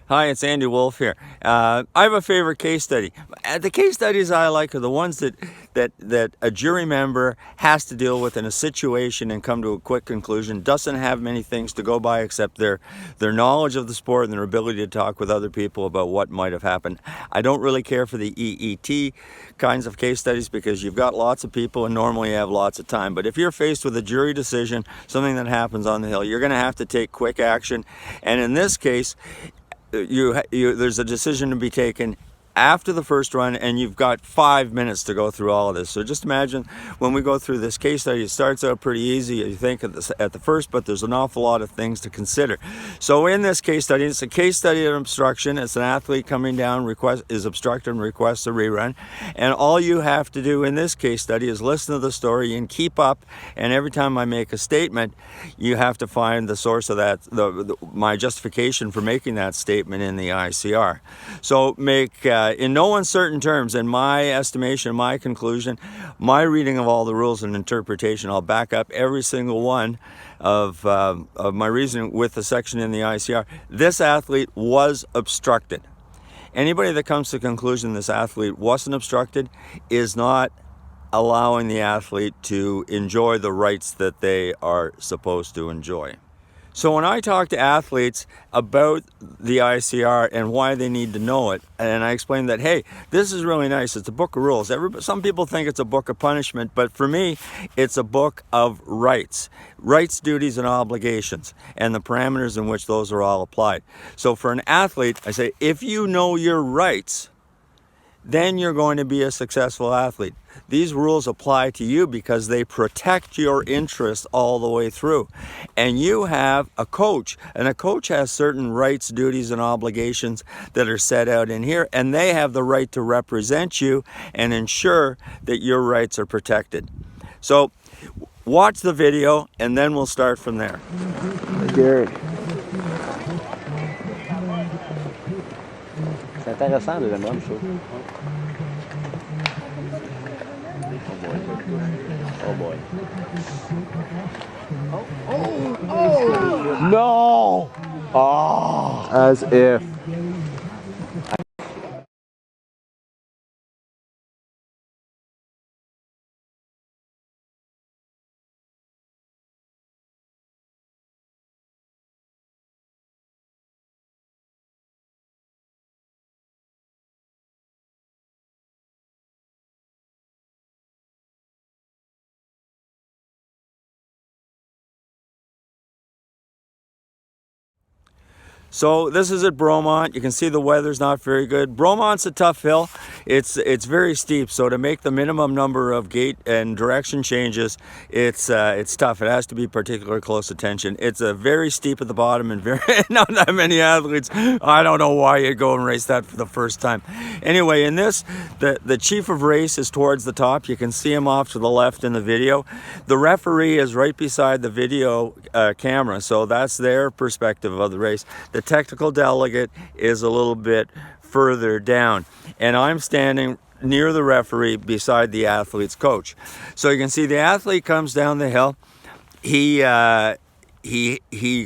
Hi, it's Andy Wolf here. I have a favorite case study. The case studies I like are the ones that a jury member has to deal with in a situation and come to a quick conclusion. Doesn't have many things to go by except their knowledge of the sport and their ability to talk with other people about what might have happened. I don't really care for the EET kinds of case studies because you've got lots of people and normally you have lots of time. But if you're faced with a jury decision, something that happens on the Hill, you're going to have to take quick action. And in this case, there's a decision to be taken after the first run, and you've got 5 minutes to go through all of this. So just imagine when we go through this case study, it starts out pretty easy, you think, at the first, but there's an awful lot of things to consider. So in this case study, it's a case study of obstruction. It's an athlete coming down, is obstructed and requests a rerun. And all you have to do in this case study is listen to the story and keep up. And every time I make a statement, you have to find the source of that, my justification for making that statement in the ICR. So make in no uncertain terms, in my estimation, my conclusion, my reading of all the rules and interpretation, I'll back up every single one of my reasoning with the section in the ICR. This athlete was obstructed. Anybody that comes to the conclusion this athlete wasn't obstructed is not allowing the athlete to enjoy the rights that they are supposed to enjoy. So when I talk to athletes about the ICR and why they need to know it, and I explain that, hey, this is really nice. It's a book of rules. Some people think it's a book of punishment, but for me, it's a book of rights, duties, and obligations, and the parameters in which those are all applied. So for an athlete, I say, if you know your rights, then you're going to be a successful athlete. These rules apply to you because they protect your interests all the way through. And you have a coach, and a coach has certain rights, duties, and obligations that are set out in here, and they have the right to represent you and ensure that your rights are protected. So watch the video, and then we'll start from there. Gary. C'est intéressant de même, je trouve. Oh boy. Oh! No! Oh! As if. So this is at Bromont. You can see the weather's not very good. Bromont's a tough hill. It's very steep, so to make the minimum number of gate and direction changes, it's tough. It has to be particularly close attention. It's very steep at the bottom and very not that many athletes. I don't know why you'd go and race that for the first time. Anyway, in this, the chief of race is towards the top. You can see him off to the left in the video. The referee is right beside the video camera, so that's their perspective of the race. The technical delegate is a little bit further down, and I'm standing near the referee beside the athlete's coach. So you can see the athlete comes down the hill. He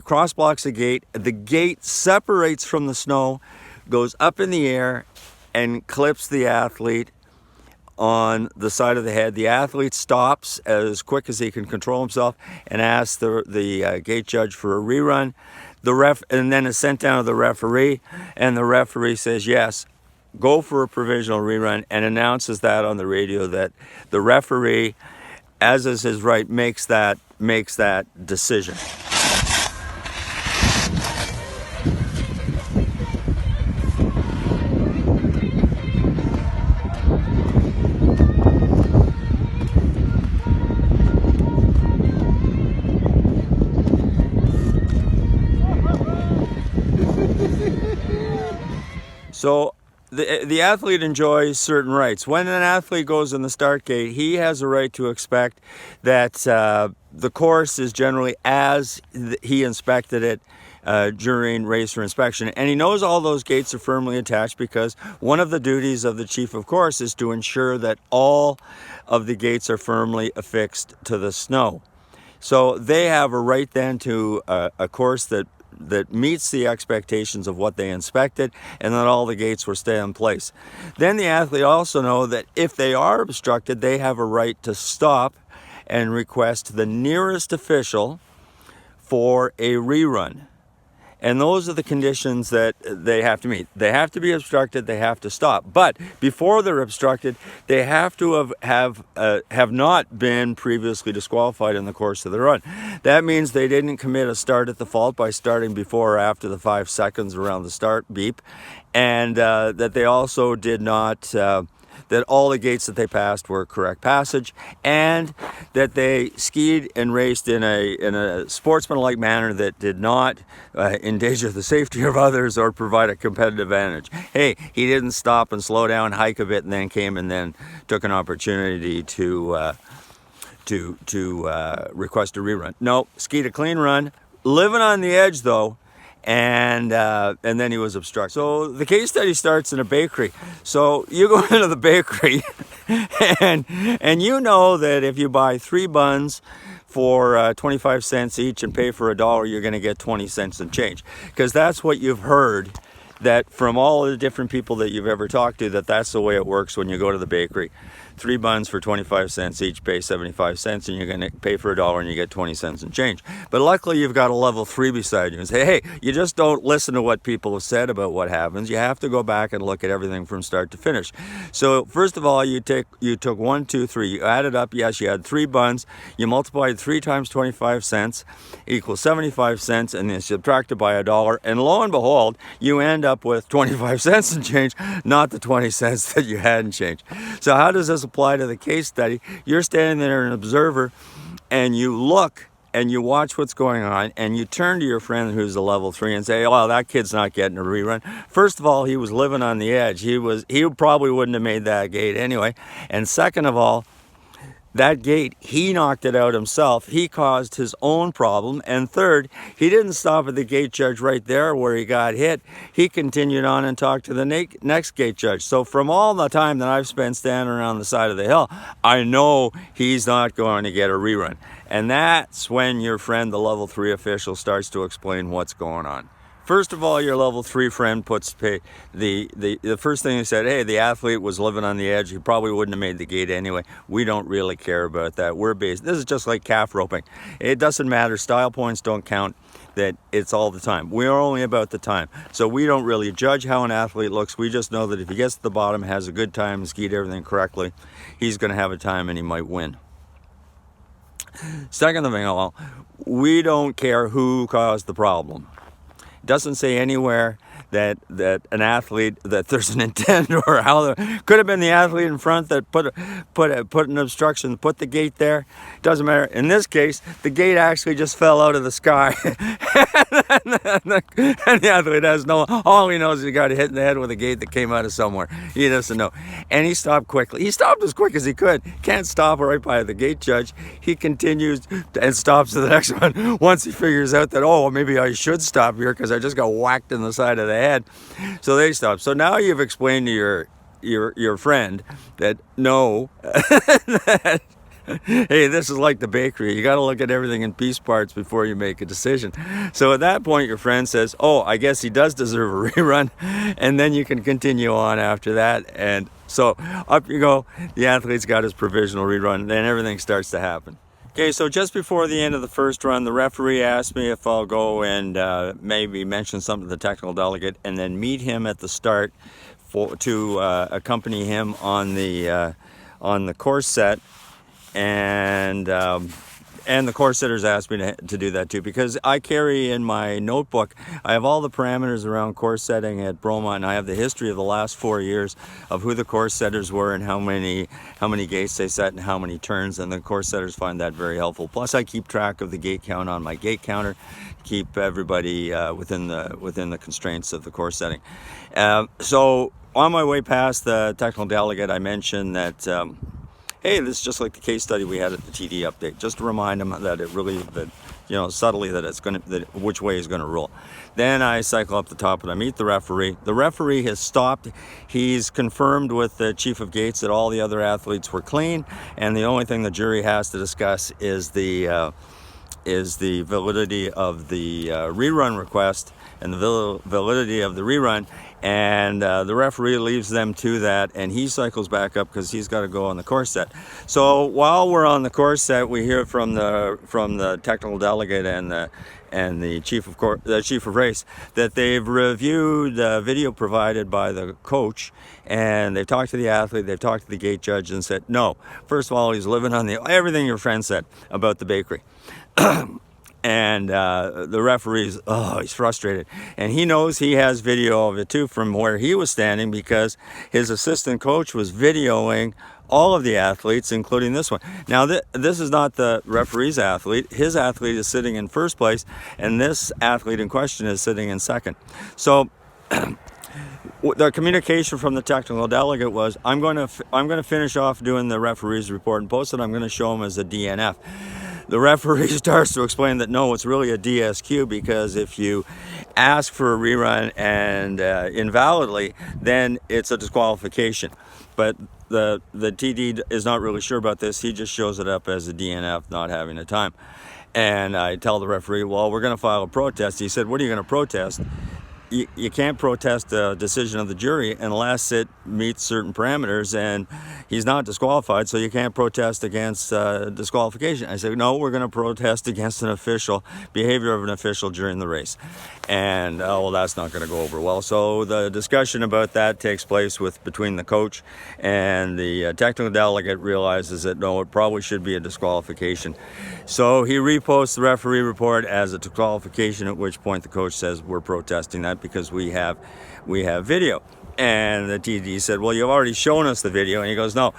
cross blocks the gate. The gate separates from the snow, goes up in the air, and clips the athlete on the side of the head. The athlete stops as quick as he can control himself and asks the gate judge for a rerun. And then is sent down to the referee, and the referee says yes, go for a provisional rerun, and announces that on the radio that the referee, as is his right, makes that decision. So the athlete enjoys certain rights. When an athlete goes in the start gate, he has a right to expect that the course is generally as he inspected it during racer inspection. And he knows all those gates are firmly attached because one of the duties of the chief of course is to ensure that all of the gates are firmly affixed to the snow. So they have a right then to a course that that meets the expectations of what they inspected, and that all the gates will stay in place. Then the athlete also know that if they are obstructed, they have a right to stop and request the nearest official for a rerun. And those are the conditions that they have to meet. They have to be obstructed, they have to stop. But before they're obstructed, they have to have not been previously disqualified in the course of the run. That means they didn't commit a start at the fault by starting before or after the 5 seconds around the start beep, and that they also did not that all the gates that they passed were correct passage, and that they skied and raced in a sportsmanlike manner that did not endanger the safety of others or provide a competitive advantage. Hey, he didn't stop and slow down, hike a bit, and then came and then took an opportunity to request a rerun. No, skied a clean run, living on the edge though, and then he was obstructed. So the case study starts in a bakery. So you go into the bakery, and you know that if you buy 3 buns for 25 cents each and pay for $1, you're going to get 20 cents and change, because that's what you've heard. That from all the different people that you've ever talked to, that's the way it works when you go to the bakery. 3 buns for 25 cents each, pay 75 cents, and you're going to pay for $1 and you get 20 cents and change. But luckily you've got a level 3 beside you and say, hey, you just don't listen to what people have said about what happens. You have to go back and look at everything from start to finish. So first of all, you took 1, 2, 3. You added up, yes, you had 3 buns. You multiplied 3 times 25 cents equals 75 cents, and then subtracted by $1. And lo and behold, you end up with 25 cents and change, not the 20 cents that you had in change. So how does this apply to the case study? You're standing there an observer, and you look and you watch what's going on, and you turn to your friend who's a level 3 and say, well, that kid's not getting a rerun. First of all, he was living on the edge. He probably wouldn't have made that gate anyway. And second of all, that gate, he knocked it out himself. He caused his own problem. And third, he didn't stop at the gate judge right there where he got hit. He continued on and talked to the next gate judge. So from all the time that I've spent standing around the side of the hill, I know he's not going to get a rerun. And that's when your friend, the level 3 official, starts to explain what's going on. First of all, your level 3 friend puts the first thing he said, hey, the athlete was living on the edge. He probably wouldn't have made the gate anyway. We don't really care about that. This is just like calf roping. It doesn't matter. Style points don't count. That it's all the time. We're only about the time. So we don't really judge how an athlete looks. We just know that if he gets to the bottom, has a good time, and skied everything correctly, he's going to have a time and he might win. Second of all, we don't care who caused the problem. Doesn't say anywhere that an athlete, that there's an intent, or how could have been the athlete in front that put an obstruction, put the gate there. Doesn't matter. In this case, the gate actually just fell out of the sky, and the athlete has no. All he knows is he got hit in the head with a gate that came out of somewhere. He doesn't know, and he stopped quickly. He stopped as quick as he could. Can't stop right by the gate judge. He continues and stops to the next one. Once he figures out that, oh, well, maybe I should stop here because I just got whacked in the side of the head. So they stop. So now you've explained to your friend that no, that, hey, this is like the bakery. You got to look at everything in piece parts before you make a decision. So at that point, your friend says, oh, I guess he does deserve a rerun. And then you can continue on after that. And so up you go. The athlete's got his provisional rerun. Then everything starts to happen. Okay, so just before the end of the first run, the referee asked me if I'll go and maybe mention something to the technical delegate and then meet him at the start to accompany him on the course set, and the course setters asked me to do that too, because I carry in my notebook, I have all the parameters around course setting at Bromont, and I have the history of the last 4 years of who the course setters were and how many gates they set and how many turns, and the course setters find that very helpful. Plus I keep track of the gate count on my gate counter, keep everybody within the constraints of the course setting. So on my way past the technical delegate, I mentioned that hey, this is just like the case study we had at the TD update, just to remind them that subtly that it's going to, which way is going to rule. Then I cycle up the top and I meet the referee. The referee has stopped. He's confirmed with the chief of gates that all the other athletes were clean, and the only thing the jury has to discuss is the is the validity of the rerun request and the validity of the rerun, and the referee leaves them to that, and he cycles back up because he's got to go on the course set. So while we're on the course set, we hear from the technical delegate and the chief of race that they've reviewed video provided by the coach, and they've talked to the athlete, they've talked to the gate judge, and said no. First of all, he's living on everything your friend said about the bakery. And the referee's, he's frustrated. And he knows he has video of it too from where he was standing, because his assistant coach was videoing all of the athletes, including this one. Now, this is not the referee's athlete. His athlete is sitting in first place, and this athlete in question is sitting in second. So the communication from the technical delegate was, I'm going to finish off doing the referee's report and post it. I'm going to show him as a DNF. The referee starts to explain that no, it's really a DSQ, because if you ask for a rerun and invalidly, then it's a disqualification. But the TD is not really sure about this. He just shows it up as a DNF, not having the time. And I tell the referee, well, we're going to file a protest. He said, what are you going to protest? You can't protest a decision of the jury unless it meets certain parameters, and he's not disqualified, so you can't protest against disqualification. I said, no, we're going to protest against behavior of an official during the race. And well, that's not going to go over well. So the discussion about that takes place between the coach, and the technical delegate realizes that no, it probably should be a disqualification. So he reposts the referee report as a disqualification, at which point the coach says, we're protesting that because we have video. And the TD said, well, you've already shown us the video. And he goes, no,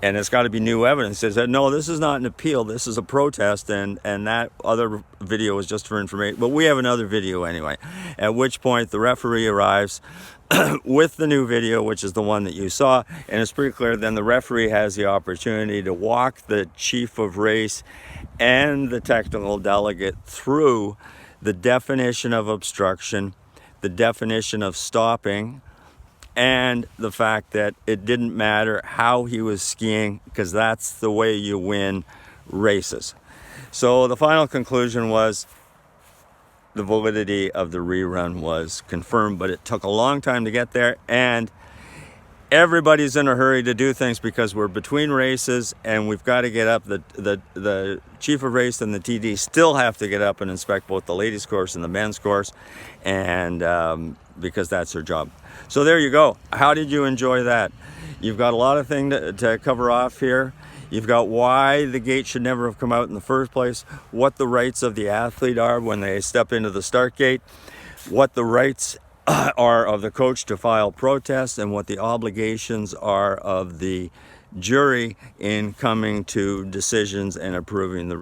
and it's got to be new evidence. He said, no, this is not an appeal. This is a protest, and that other video is just for information. But we have another video anyway. At which point the referee arrives with the new video, which is the one that you saw. And it's pretty clear then the referee has the opportunity to walk the chief of race and the technical delegate through the definition of obstruction, the definition of stopping, and the fact that it didn't matter how he was skiing, because that's the way you win races. So the final conclusion was the validity of the rerun was confirmed, but it took a long time to get there, and everybody's in a hurry to do things because we're between races and we've got to get up. The chief of race and the TD still have to get up and inspect both the ladies course and the men's course, and because that's their job. So there you go. How did you enjoy that? You've got a lot of things to cover off here. You've got why the gate should never have come out in the first place, what the rights of the athlete are when they step into the start gate, what the rights are of the coach to file protests, and what the obligations are of the jury in coming to decisions and approving the